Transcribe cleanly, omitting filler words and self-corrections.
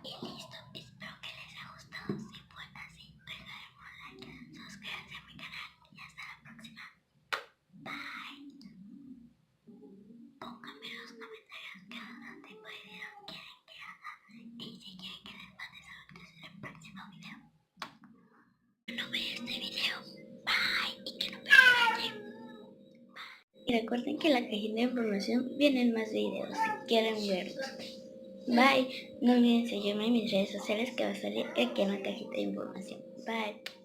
Y listo, espero que les haya gustado. Si fue así, regalen un like, suscríbanse a mi canal y hasta la próxima. Bye. Pónganme en los comentarios qué otro tipo de video quieren que haga y si quieren que les mande saludos en el próximo video. No vean este video. Bye. Y que no me regañen. Y recuerden que en la cajita de información vienen más videos si quieren verlos. Bye. No olviden seguirme en mis redes sociales que va a salir aquí en la cajita de información. Bye.